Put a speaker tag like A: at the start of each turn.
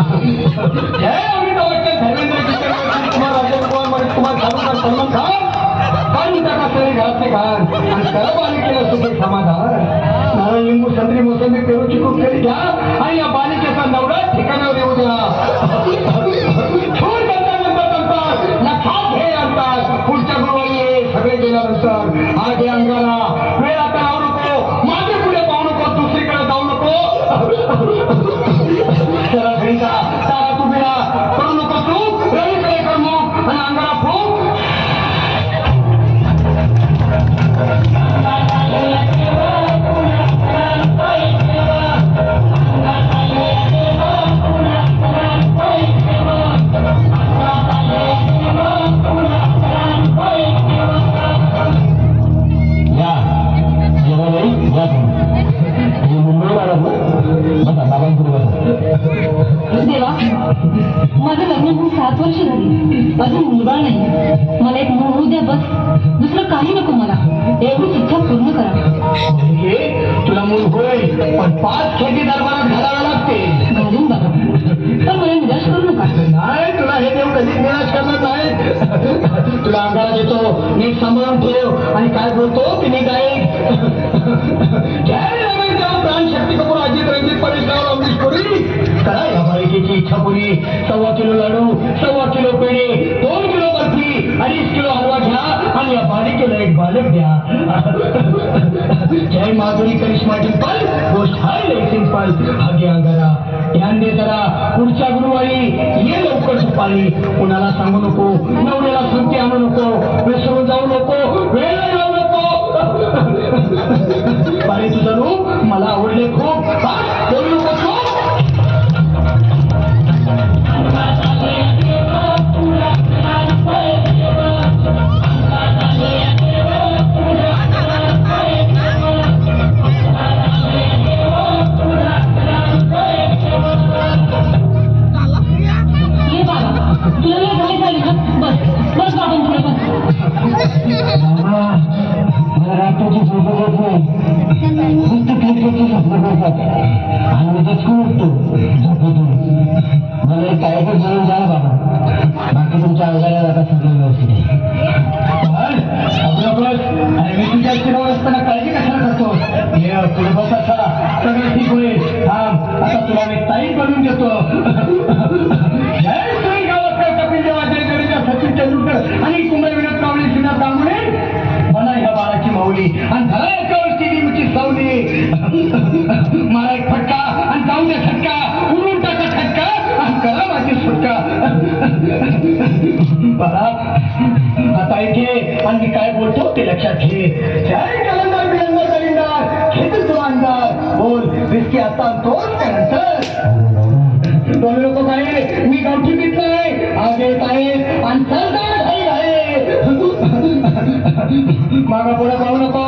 A: जय अमिताभ बच्चन, धर्मेंद्र किशोर कुमार, राजेश कुमार, मनीष कुमार, शाहरुख खान, सलमान खान आणि त्या सगळे घरातले खान आणि सर्व बालिकेला सुखी समाधान. नारळ, लिंबू, संत्री, मोसंबी, पेरू, चिकू केळी घ्या आणि या बालिकेचा नवरा ठिकाणावर येऊ द्या. छोड नंतर लक्षात घे अंतात पुढच्या गुरुवारी सगळे गेल्यानंतर आगे अंगाला वेळ आता लावू नको, माझे पुढे पाहू नको, दुसरीकडे जाऊ नको. सरासरीचा तारा तू बिळा करू नको, तू रवीकडे कर मग आणि अंगाला फूक.
B: देवा, माझं लग्न होऊन 7 वर्ष झाली, अजून मुलगा नाही. मला एक मूल होऊ द्या बस, दुसरं काही नको मला. एवढीच इच्छा पूर्ण करा.
A: तुला मूल होईल, पण 5 खेटी दरबारात घालावे लागते.
B: घालून बघा, पण मला निराश करू नका.
A: नाही, तुला हे देव कधीच निराश करणार नाही. तुला अंगाला देतो, नीट सांभाळून ठेव आणि काय बोलतो तिने काय प्राण शक्ती कपूर, अजित रंजित, परेशराव, अमरीश पुरी करा या बालिकेची इच्छा पुरी. 1.25 किलो लाडू, 1.25 किलो पेढे, 2 किलो बर्फी, 2.5 किलो हलवा घ्या आणि या बालिकेला एक बालक द्या. जय माधुरी करिश्मा डिंपल, गोष्ट आहे लई सिंपल. भाग्य अंगारा ध्यान दे जरा, पुढच्या गुरुवारी ये लवकर सुपारी. कुणाला सांगू नको, नवऱ्याला सुट्टी आणू नको, विसरून जाऊ नको, वेळ लावू नको. बाई तुझं रूप मला आवडले खूप, बोलू नको खूप.
B: ये बाबा, तुला लय घाई झाली ना? बस बस बाबा, तुला बस.
A: रात्रीची झोप होत नाही, नुसतं क्रिकेटची स्वप्न करतात आणि मी तेच उठतो झोपेतून. मला एक काय म्हणून जा बाबा, बाकी तुमच्या अंगाला आता सगळं व्यवस्थित आहे. अरे मी तुझ्या चिरावर असताना काळजी कशाला करतो? हे पुढे बस, असा सगळं ठीक होईल. आता तुला मी ताई करून देतो. जय श्री गावस्कर, कपिल देव, अजय जडेजा, सचिन तेंडुलकर आणि कुमार विनोद कावळे, श्रीनाथ दांगुडे मला ह्या बाळाची माऊली आणि घरा एकावरची निमची सावली. मला एक फटका आणि जाऊ द्या छटका, उडून टाका छटका आणि करा माझी सुटका. बघा आता इथे आणि मी काय बोलतो ते लक्षात घे. जय कलंदर बिलंदर दलिंदर, घेतील तुला अंदाज, बोल रिस्की आता तोच त्यानंतर. दोन लोक काय मी गावठी पित नाही, आगे आहे आणि सरदार आहे. मागा पुढे पाहू नको,